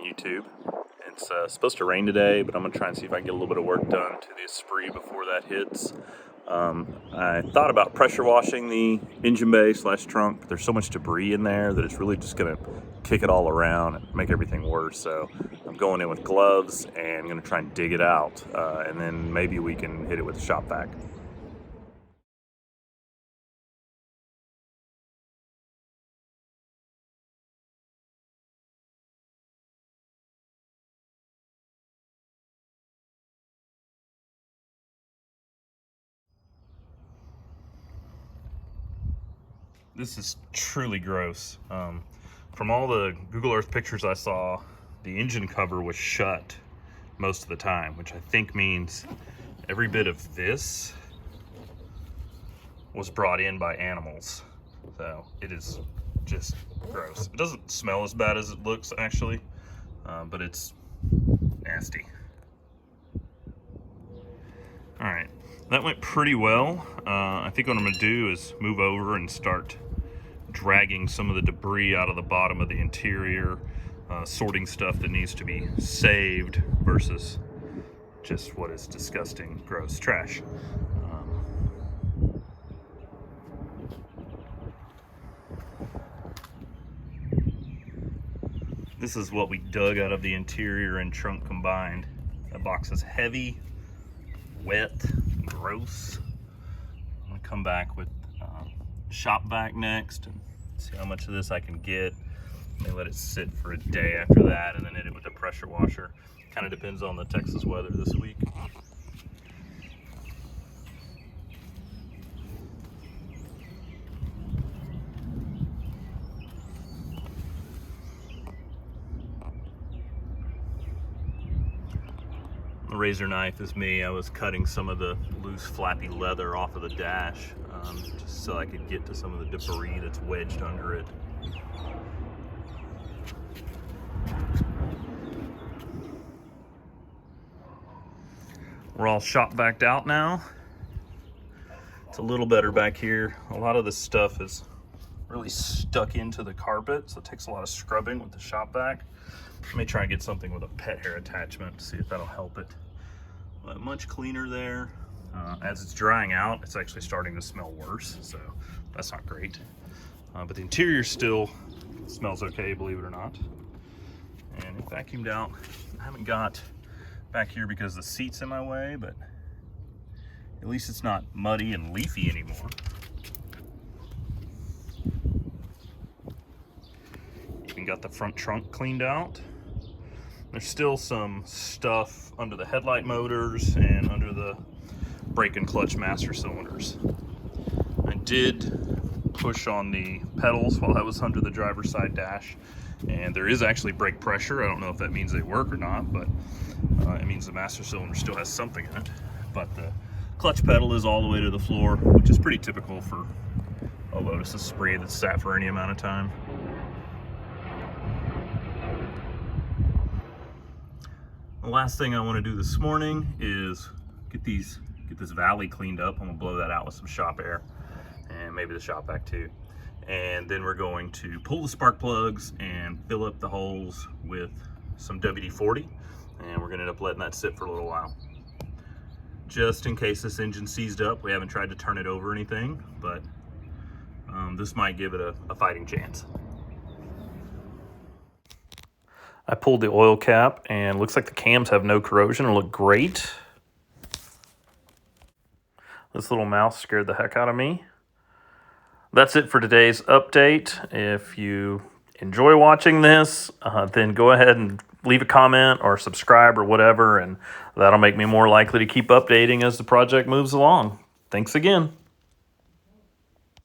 YouTube. It's supposed to rain today, but I'm going to try and see if I can get a little bit of work done to the Esprit before that hits. I thought about pressure washing the engine bay / trunk, but there's so much debris in there that it's really just going to kick it all around and make everything worse. So I'm going in with gloves and going to try and dig it out, and then maybe we can hit it with a shop vac. This is truly gross. From all the Google Earth pictures I saw, the engine cover was shut most of the time, which I think means every bit of this was brought in by animals. So it is just gross. It doesn't smell as bad as it looks actually, but it's nasty. All right, that went pretty well. I think what I'm gonna do is move over and start dragging some of the debris out of the bottom of the interior, sorting stuff that needs to be saved versus just what is disgusting, gross trash. This is what we dug out of the interior and trunk combined. That box is heavy, wet, gross. I'm gonna come back with shop vac next and see how much of this I can get. May let it sit for a day after that and then hit it with a pressure washer. Kind of depends on the Texas weather this week. The razor knife is me. I was cutting some of the loose flappy leather off of the dash just so I could get to some of the debris that's wedged under it. We're all shop vacked out now. It's a little better back here. A lot of this stuff is really stuck into the carpet, so it takes a lot of scrubbing with the shop vac. Let me try and get something with a pet hair attachment to see if that'll help it. But much cleaner there. As it's drying out, it's actually starting to smell worse, so that's not great. But the interior still smells okay, believe it or not. And it vacuumed out. I haven't got back here because the seat's in my way, but at least it's not muddy and leafy anymore. Even got the front trunk cleaned out. There's still some stuff under the headlight motors and under the brake and clutch master cylinders. I did push on the pedals while I was under the driver's side dash, and there is actually brake pressure. I don't know if that means they work or not, but it means the master cylinder still has something in it. But the clutch pedal is all the way to the floor, which is pretty typical for a Lotus Esprit that's sat for any amount of time. The last thing I want to do this morning is get this valley cleaned up. I'm gonna blow that out with some shop air and maybe the shop vac too. And then we're going to pull the spark plugs and fill up the holes with some WD-40, and we're gonna end up letting that sit for a little while. Just in case this engine seized up. We haven't tried to turn it over or anything, but this might give it a fighting chance. I pulled the oil cap and looks like the cams have no corrosion and look great. This little mouse scared the heck out of me. That's it for today's update. If you enjoy watching this, then go ahead and leave a comment or subscribe or whatever, and that'll make me more likely to keep updating as the project moves along. Thanks again.